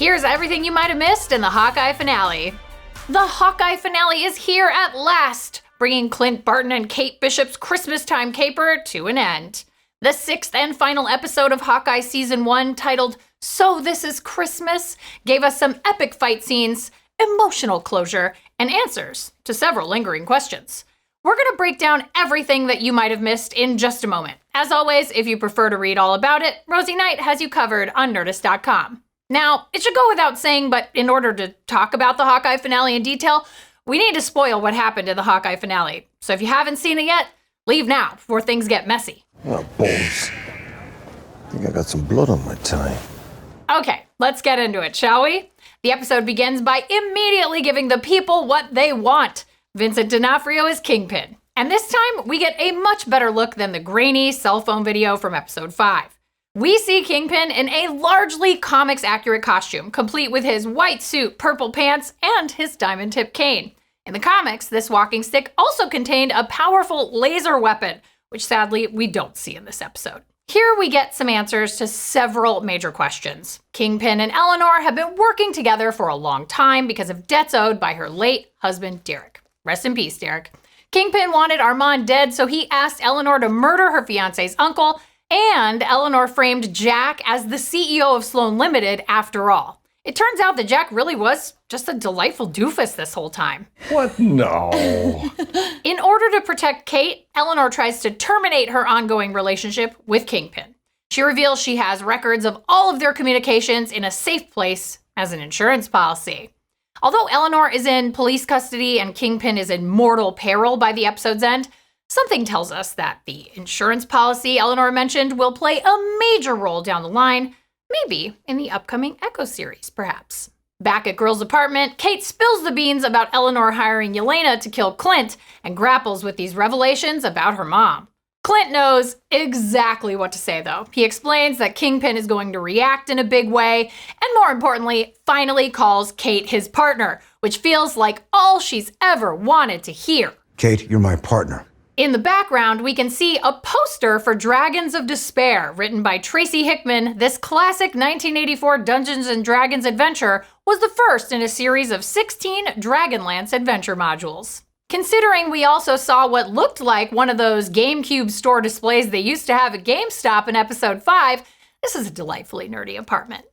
Here's everything you might have missed in the Hawkeye finale. The Hawkeye finale is here at last, bringing Clint Barton and Kate Bishop's Christmas time caper to an end. The 6th and final episode of Hawkeye Season 1, titled So This Is Christmas, gave us some epic fight scenes, emotional closure, and answers to several lingering questions. We're going to break down everything that you might have missed in just a moment. As always, if you prefer to read all about it, Rosie Knight has you covered on Nerdist.com. Now, it should go without saying, but in order to talk about the Hawkeye finale in detail, we need to spoil what happened in the Hawkeye finale. So if you haven't seen it yet, leave now before things get messy. Oh, balls. I think I got some blood on my tie. Okay, let's get into it, shall we? The episode begins by immediately giving the people what they want. Vincent D'Onofrio is Kingpin. And this time, we get a much better look than the grainy cell phone video from episode 5. We see Kingpin in a largely comics-accurate costume, complete with his white suit, purple pants, and his diamond-tipped cane. In the comics, this walking stick also contained a powerful laser weapon, which sadly we don't see in this episode. Here we get some answers to several major questions. Kingpin and Eleanor have been working together for a long time because of debts owed by her late husband, Derek. Rest in peace, Derek. Kingpin wanted Armand dead, so he asked Eleanor to murder her fiancé's uncle, and Eleanor framed Jack as the CEO of Sloan Limited after all. It turns out that Jack really was just a delightful doofus this whole time. What? No. In order to protect Kate, Eleanor tries to terminate her ongoing relationship with Kingpin. She reveals she has records of all of their communications in a safe place as an insurance policy. Although Eleanor is in police custody and Kingpin is in mortal peril by the episode's end, something tells us that the insurance policy Eleanor mentioned will play a major role down the line, maybe in the upcoming Echo series, perhaps. Back at Girl's apartment, Kate spills the beans about Eleanor hiring Yelena to kill Clint and grapples with these revelations about her mom. Clint knows exactly what to say, though. He explains that Kingpin is going to react in a big way, and more importantly, finally calls Kate his partner, which feels like all she's ever wanted to hear. Kate, you're my partner. In the background, we can see a poster for Dragons of Despair, written by Tracy Hickman. This classic 1984 Dungeons & Dragons adventure was the first in a series of 16 Dragonlance adventure modules. Considering we also saw what looked like one of those GameCube store displays they used to have at GameStop in episode 5, this is a delightfully nerdy apartment.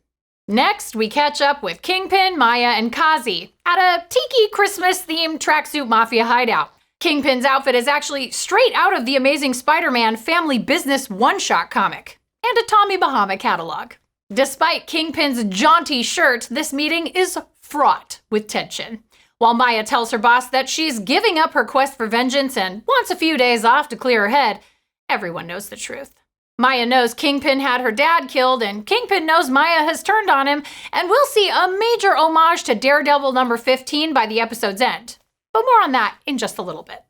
Next, we catch up with Kingpin, Maya, and Kazi at a tiki Christmas-themed Tracksuit Mafia hideout. Kingpin's outfit is actually straight out of the Amazing Spider-Man Family Business one-shot comic and a Tommy Bahama catalog. Despite Kingpin's jaunty shirt, this meeting is fraught with tension. While Maya tells her boss that she's giving up her quest for vengeance and wants a few days off to clear her head, everyone knows the truth. Maya knows Kingpin had her dad killed, and Kingpin knows Maya has turned on him, and we'll see a major homage to Daredevil number 15 by the episode's end. But more on that in just a little bit.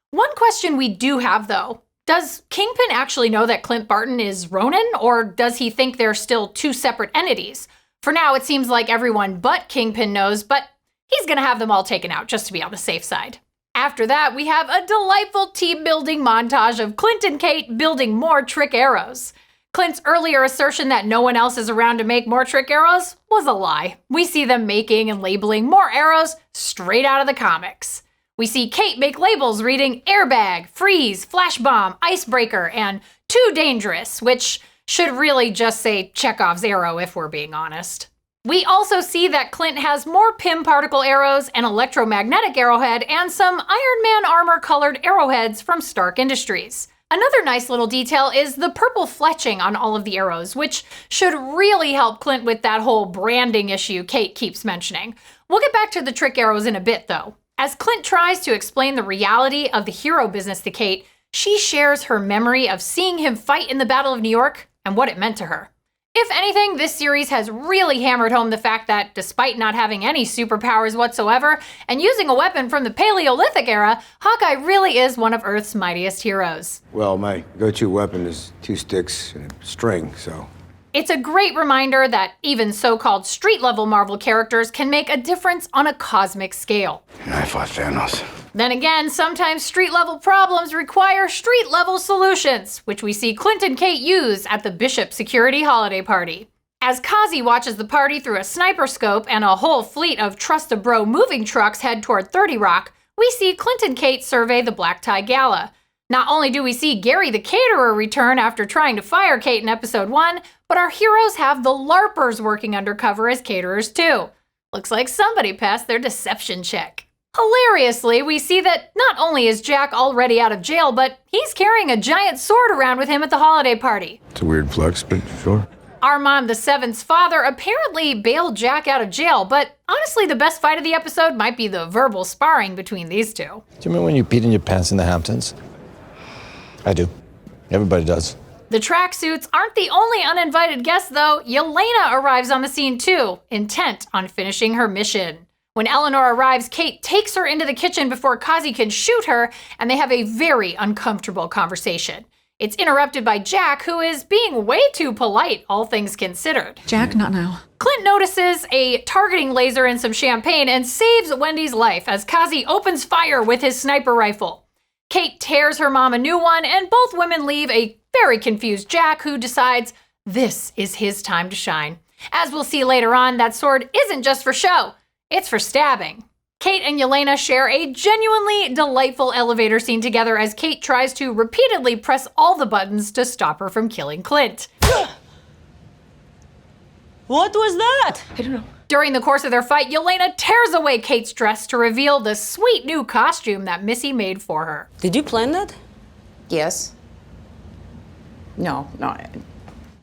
One question we do have, though, does Kingpin actually know that Clint Barton is Ronin, or does he think they're still two separate entities? For now, it seems like everyone but Kingpin knows, but he's gonna have them all taken out just to be on the safe side. After that, we have a delightful team-building montage of Clint and Kate building more trick arrows. Clint's earlier assertion that no one else is around to make more trick arrows was a lie. We see them making and labeling more arrows straight out of the comics. We see Kate make labels reading airbag, freeze, flash bomb, icebreaker, and too dangerous, which should really just say Chekhov's arrow if we're being honest. We also see that Clint has more Pym particle arrows, an electromagnetic arrowhead, and some Iron Man armor-colored arrowheads from Stark Industries. Another nice little detail is the purple fletching on all of the arrows, which should really help Clint with that whole branding issue Kate keeps mentioning. We'll get back to the trick arrows in a bit, though. As Clint tries to explain the reality of the hero business to Kate, she shares her memory of seeing him fight in the Battle of New York and what it meant to her. If anything, this series has really hammered home the fact that despite not having any superpowers whatsoever and using a weapon from the Paleolithic era, Hawkeye really is one of Earth's mightiest heroes. Well, my go-to weapon is 2 sticks and a string, so... It's a great reminder that even so-called street-level Marvel characters can make a difference on a cosmic scale. And I fought Thanos. Then again, sometimes street-level problems require street-level solutions, which we see Clint and Kate use at the Bishop Security holiday party. As Kazi watches the party through a sniper scope and a whole fleet of Trust a Bro moving trucks head toward 30 Rock, we see Clint and Kate survey the Black Tie Gala. Not only do we see Gary the caterer return after trying to fire Kate in episode 1, but our heroes have the LARPers working undercover as caterers too. Looks like somebody passed their deception check. Hilariously, we see that not only is Jack already out of jail, but he's carrying a giant sword around with him at the holiday party. It's a weird flex, but sure. Armand VII's father apparently bailed Jack out of jail, but honestly the best fight of the episode might be the verbal sparring between these two. Do you remember when you peed in your pants in the Hamptons? I do. Everybody does. The tracksuits aren't the only uninvited guests, though. Yelena arrives on the scene too, intent on finishing her mission. When Eleanor arrives, Kate takes her into the kitchen before Kazi can shoot her, and they have a very uncomfortable conversation. It's interrupted by Jack, who is being way too polite, all things considered. Jack, not now. Clint notices a targeting laser and some champagne and saves Wendy's life as Kazi opens fire with his sniper rifle. Kate tears her mom a new one, and both women leave a very confused Jack, who decides this is his time to shine. As we'll see later on, that sword isn't just for show, it's for stabbing. Kate and Yelena share a genuinely delightful elevator scene together as Kate tries to repeatedly press all the buttons to stop her from killing Clint. What was that? I don't know. During the course of their fight, Yelena tears away Kate's dress to reveal the sweet new costume that Missy made for her. Did you plan that? Yes. No.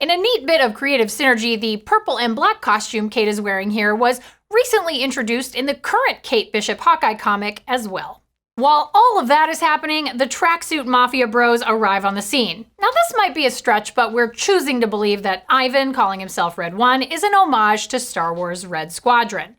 In a neat bit of creative synergy, the purple and black costume Kate is wearing here was recently introduced in the current Kate Bishop Hawkeye comic as well. While all of that is happening, the Tracksuit Mafia bros arrive on the scene. Now this might be a stretch, but we're choosing to believe that Ivan, calling himself Red One, is an homage to Star Wars Red Squadron.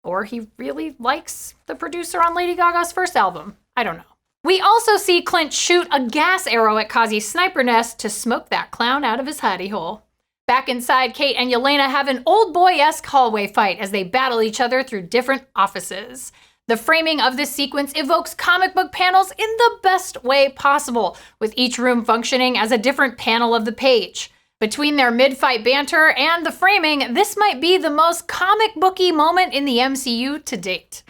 Or he really likes the producer on Lady Gaga's first album. I don't know. We also see Clint shoot a gas arrow at Kazi's sniper nest to smoke that clown out of his hidey hole. Back inside, Kate and Yelena have an old boy-esque hallway fight as they battle each other through different offices. The framing of this sequence evokes comic book panels in the best way possible, with each room functioning as a different panel of the page. Between their mid-fight banter and the framing, this might be the most comic booky moment in the MCU to date.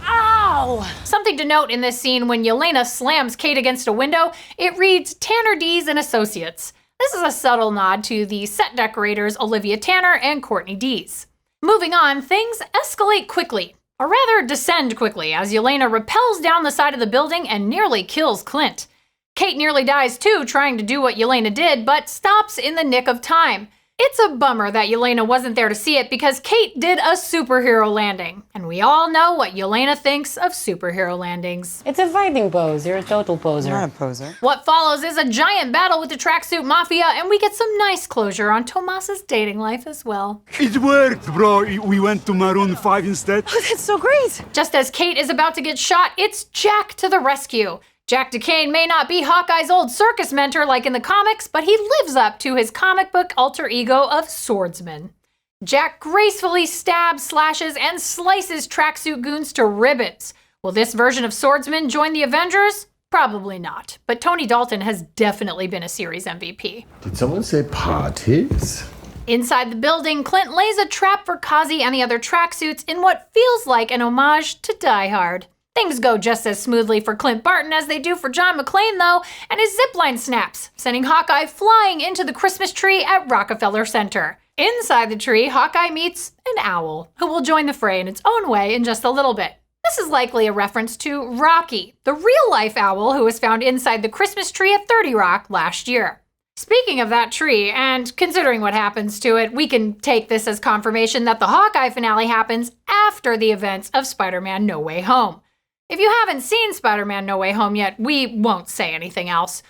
Ow! Something to note in this scene, when Yelena slams Kate against a window, it reads Tanner Dees and Associates. This is a subtle nod to the set decorators Olivia Tanner and Courtney Dees. Moving on, things escalate quickly, or rather descend quickly, as Yelena rappels down the side of the building and nearly kills Clint. Kate nearly dies too, trying to do what Yelena did, but stops in the nick of time. It's a bummer that Yelena wasn't there to see it because Kate did a superhero landing, and we all know what Yelena thinks of superhero landings. It's a fighting pose. You're a total poser. Not a poser. What follows is a giant battle with the Tracksuit Mafia, and we get some nice closure on Tomas's dating life as well. It worked, bro. We went to Maroon 5 instead. Oh, that's so great. Just as Kate is about to get shot, it's Jack to the rescue. Jack DeCane may not be Hawkeye's old circus mentor like in the comics, but he lives up to his comic book alter ego of Swordsman. Jack gracefully stabs, slashes, and slices tracksuit goons to ribbons. Will this version of Swordsman join the Avengers? Probably not, but Tony Dalton has definitely been a series MVP. Did someone say parties? Inside the building, Clint lays a trap for Kazi and the other tracksuits in what feels like an homage to Die Hard. Things go just as smoothly for Clint Barton as they do for John McClane, though, and his zipline snaps, sending Hawkeye flying into the Christmas tree at Rockefeller Center. Inside the tree, Hawkeye meets an owl, who will join the fray in its own way in just a little bit. This is likely a reference to Rocky, the real-life owl who was found inside the Christmas tree at 30 Rock last year. Speaking of that tree, and considering what happens to it, we can take this as confirmation that the Hawkeye finale happens after the events of Spider-Man No Way Home. If you haven't seen Spider-Man No Way Home yet, we won't say anything else.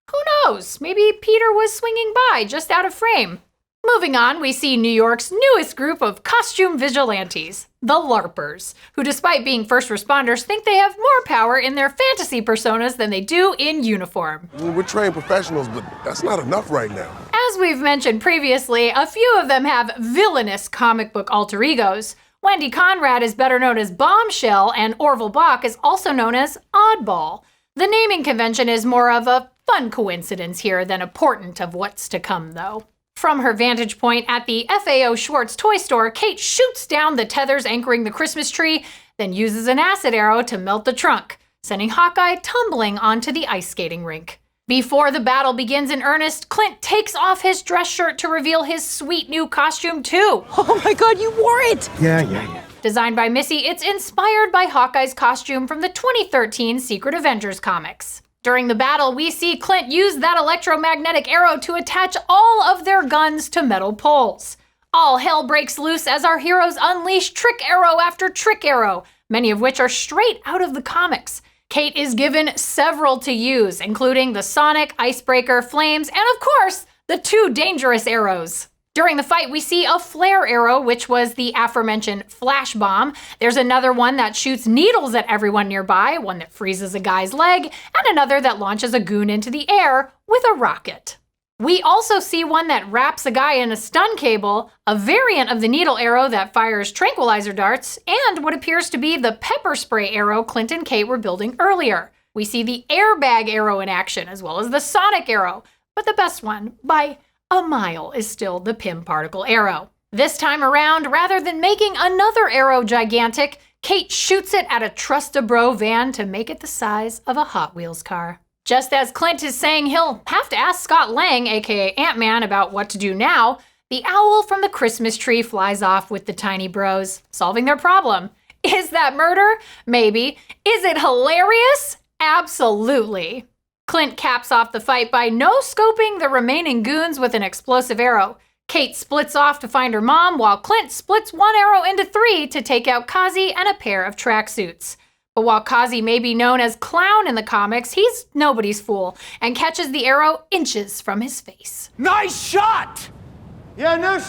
Who knows? Maybe Peter was swinging by just out of frame. Moving on, we see New York's newest group of costume vigilantes, the LARPers, who despite being first responders think they have more power in their fantasy personas than they do in uniform. We're trained professionals, but that's not enough right now. As we've mentioned previously, a few of them have villainous comic book alter egos. Wendy Conrad is better known as Bombshell, and Orville Bach is also known as Oddball. The naming convention is more of a fun coincidence here than a portent of what's to come, though. From her vantage point at the FAO Schwartz toy store, Kate shoots down the tethers anchoring the Christmas tree, then uses an acid arrow to melt the trunk, sending Hawkeye tumbling onto the ice skating rink. Before the battle begins in earnest, Clint takes off his dress shirt to reveal his sweet new costume, too. Oh my god, you wore it! Yeah. Designed by Missy, it's inspired by Hawkeye's costume from the 2013 Secret Avengers comics. During the battle, we see Clint use that electromagnetic arrow to attach all of their guns to metal poles. All hell breaks loose as our heroes unleash trick arrow after trick arrow, many of which are straight out of the comics. Kate is given several to use, including the sonic, icebreaker, flames, and of course, the 2 dangerous arrows. During the fight, we see a flare arrow, which was the aforementioned flash bomb. There's another one that shoots needles at everyone nearby, one that freezes a guy's leg, and another that launches a goon into the air with a rocket. We also see one that wraps a guy in a stun cable, a variant of the needle arrow that fires tranquilizer darts, and what appears to be the pepper spray arrow Clint and Kate were building earlier. We see the airbag arrow in action, as well as the sonic arrow, but the best one, by a mile, is still the Pym particle arrow. This time around, rather than making another arrow gigantic, Kate shoots it at a Trust-a-Bro van to make it the size of a Hot Wheels car. Just as Clint is saying he'll have to ask Scott Lang, aka Ant-Man, about what to do now, the owl from the Christmas tree flies off with the tiny bros, solving their problem. Is that murder? Maybe. Is it hilarious? Absolutely. Clint caps off the fight by no-scoping the remaining goons with an explosive arrow. Kate splits off to find her mom, while Clint splits one arrow into 3 to take out Kazi and a pair of tracksuits. But while Kazi may be known as Clown in the comics, he's nobody's fool and catches the arrow inches from his face. Nice shot! Yeah, no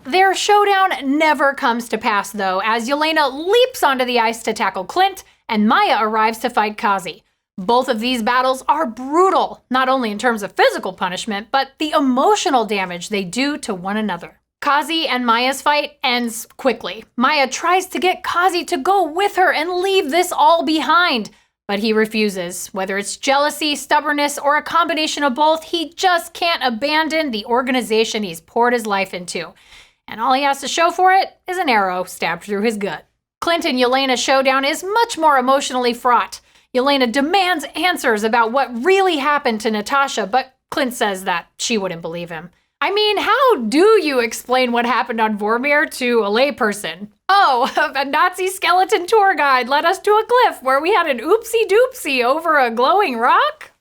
Their showdown never comes to pass, though, as Yelena leaps onto the ice to tackle Clint, and Maya arrives to fight Kazi. Both of these battles are brutal, not only in terms of physical punishment, but the emotional damage they do to one another. Kazi and Maya's fight ends quickly. Maya tries to get Kazi to go with her and leave this all behind, but he refuses. Whether it's jealousy, stubbornness, or a combination of both, he just can't abandon the organization he's poured his life into. And all he has to show for it is an arrow stabbed through his gut. Clint and Yelena's showdown is much more emotionally fraught. Yelena demands answers about what really happened to Natasha, but Clint says that she wouldn't believe him. I mean, how do you explain what happened on Vormir to a layperson? Oh, a Nazi skeleton tour guide led us to a cliff where we had an oopsie-doopsie over a glowing rock?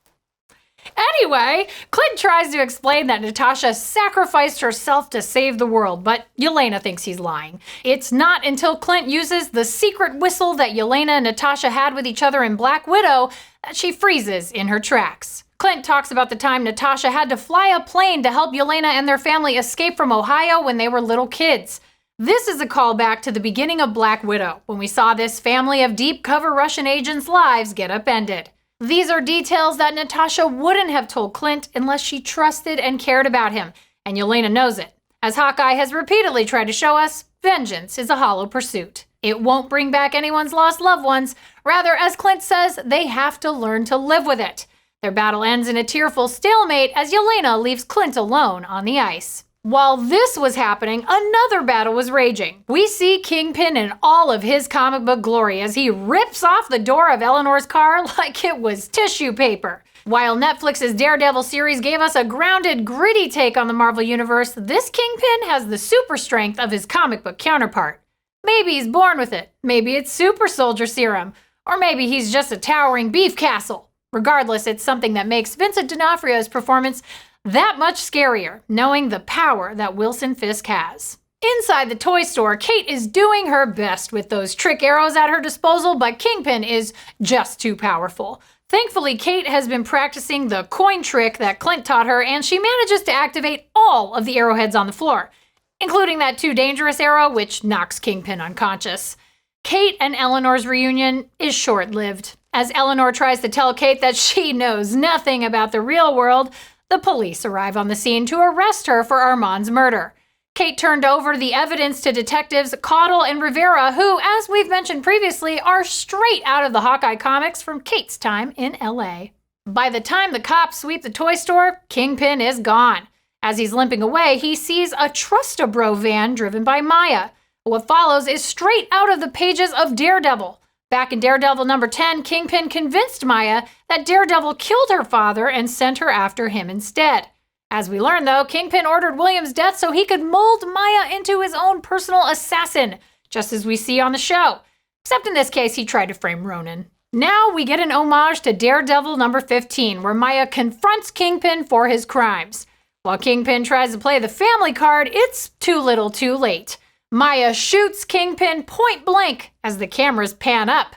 Anyway, Clint tries to explain that Natasha sacrificed herself to save the world, but Yelena thinks he's lying. It's not until Clint uses the secret whistle that Yelena and Natasha had with each other in Black Widow that she freezes in her tracks. Clint talks about the time Natasha had to fly a plane to help Yelena and their family escape from Ohio when they were little kids. This is a callback to the beginning of Black Widow, when we saw this family of deep cover Russian agents' lives get upended. These are details that Natasha wouldn't have told Clint unless she trusted and cared about him, and Yelena knows it. As Hawkeye has repeatedly tried to show us, vengeance is a hollow pursuit. It won't bring back anyone's lost loved ones. Rather, as Clint says, they have to learn to live with it. Their battle ends in a tearful stalemate as Yelena leaves Clint alone on the ice. While this was happening, another battle was raging. We see Kingpin in all of his comic book glory as he rips off the door of Eleanor's car like it was tissue paper. While Netflix's Daredevil series gave us a grounded, gritty take on the Marvel Universe, this Kingpin has the super strength of his comic book counterpart. Maybe he's born with it, maybe it's super soldier serum, or maybe he's just a towering beef castle. Regardless, it's something that makes Vincent D'Onofrio's performance that much scarier, knowing the power that Wilson Fisk has. Inside the toy store, Kate is doing her best with those trick arrows at her disposal, but Kingpin is just too powerful. Thankfully, Kate has been practicing the coin trick that Clint taught her, and she manages to activate all of the arrowheads on the floor, including that too dangerous arrow, which knocks Kingpin unconscious. Kate and Eleanor's reunion is short-lived. As Eleanor tries to tell Kate that she knows nothing about the real world, the police arrive on the scene to arrest her for Armand's murder. Kate turned over the evidence to detectives Caudle and Rivera, who, as we've mentioned previously, are straight out of the Hawkeye comics from Kate's time in LA. By the time the cops sweep the toy store, Kingpin is gone. As he's limping away, he sees a Trust-A-Bro van driven by Maya. What follows is straight out of the pages of Daredevil. Back in Daredevil number 10, Kingpin convinced Maya that Daredevil killed her father and sent her after him instead. As we learn, though, Kingpin ordered William's death so he could mold Maya into his own personal assassin, just as we see on the show. Except in this case, he tried to frame Ronin. Now we get an homage to Daredevil number 15, where Maya confronts Kingpin for his crimes. While Kingpin tries to play the family card, it's too little too late. Maya shoots Kingpin point blank as the cameras pan up.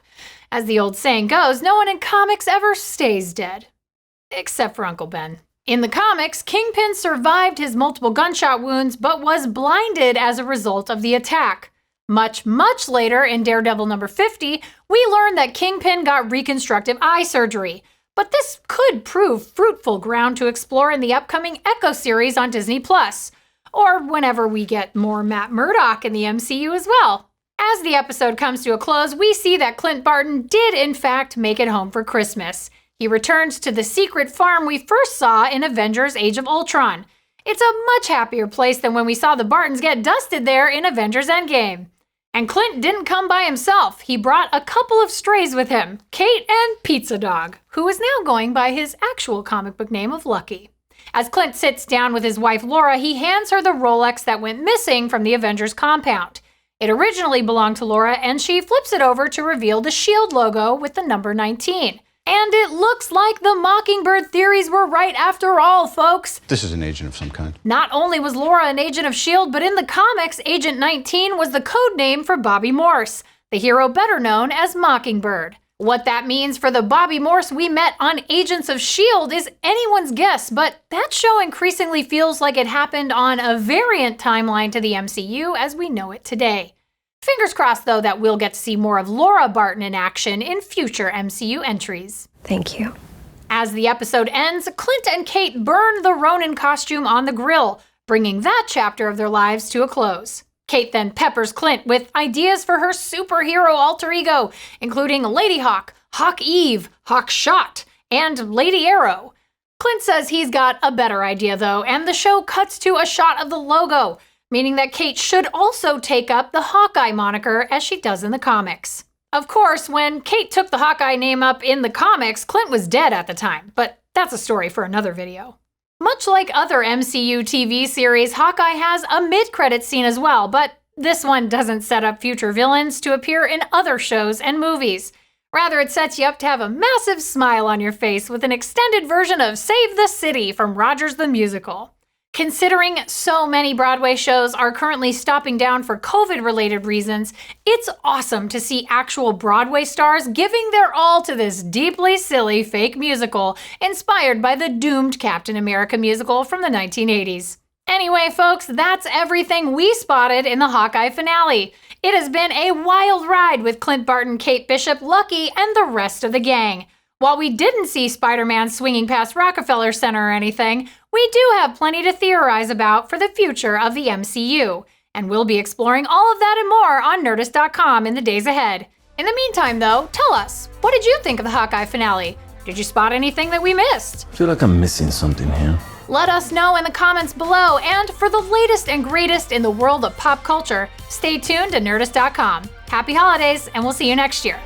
As the old saying goes, no one in comics ever stays dead. Except for Uncle Ben. In the comics, Kingpin survived his multiple gunshot wounds, but was blinded as a result of the attack. Much, much later, in Daredevil number 50, we learn that Kingpin got reconstructive eye surgery. But this could prove fruitful ground to explore in the upcoming Echo series on Disney+, or whenever we get more Matt Murdock in the MCU as well. As the episode comes to a close, we see that Clint Barton did in fact make it home for Christmas. He returns to the secret farm we first saw in Avengers Age of Ultron. It's a much happier place than when we saw the Bartons get dusted there in Avengers Endgame. And Clint didn't come by himself. He brought a couple of strays with him, Kate and Pizza Dog, who is now going by his actual comic book name of Lucky. As Clint sits down with his wife Laura, he hands her the Rolex that went missing from the Avengers compound. It originally belonged to Laura, and she flips it over to reveal the SHIELD logo with the number 19. And it looks like the Mockingbird theories were right after all, folks. This is an agent of some kind. Not only was Laura an agent of S.H.I.E.L.D., but in the comics, Agent 19 was the code name for Bobby Morse, the hero better known as Mockingbird. What that means for the Bobby Morse we met on Agents of S.H.I.E.L.D. is anyone's guess, but that show increasingly feels like it happened on a variant timeline to the MCU as we know it today. Fingers crossed, though, that we'll get to see more of Laura Barton in action in future MCU entries. Thank you. As the episode ends, Clint and Kate burn the Ronin costume on the grill, bringing that chapter of their lives to a close. Kate then peppers Clint with ideas for her superhero alter ego, including Lady Hawk, Hawk Eve, Hawk Shot, and Lady Arrow. Clint says he's got a better idea, though, and the show cuts to a shot of the logo, meaning that Kate should also take up the Hawkeye moniker as she does in the comics. Of course, when Kate took the Hawkeye name up in the comics, Clint was dead at the time, but that's a story for another video. Much like other MCU TV series, Hawkeye has a mid-credits scene as well, but this one doesn't set up future villains to appear in other shows and movies. Rather, it sets you up to have a massive smile on your face with an extended version of Save the City from Rogers the Musical. Considering so many Broadway shows are currently stopping down for COVID-related reasons, it's awesome to see actual Broadway stars giving their all to this deeply silly fake musical inspired by the doomed Captain America musical from the 1980s. Anyway, folks, that's everything we spotted in the Hawkeye finale. It has been a wild ride with Clint Barton, Kate Bishop, Lucky, and the rest of the gang. While we didn't see Spider-Man swinging past Rockefeller Center or anything, we do have plenty to theorize about for the future of the MCU, and we'll be exploring all of that and more on Nerdist.com in the days ahead. In the meantime, though, tell us, what did you think of the Hawkeye finale? Did you spot anything that we missed? I feel like I'm missing something here. Let us know in the comments below, and for the latest and greatest in the world of pop culture, stay tuned to Nerdist.com. Happy holidays, and we'll see you next year.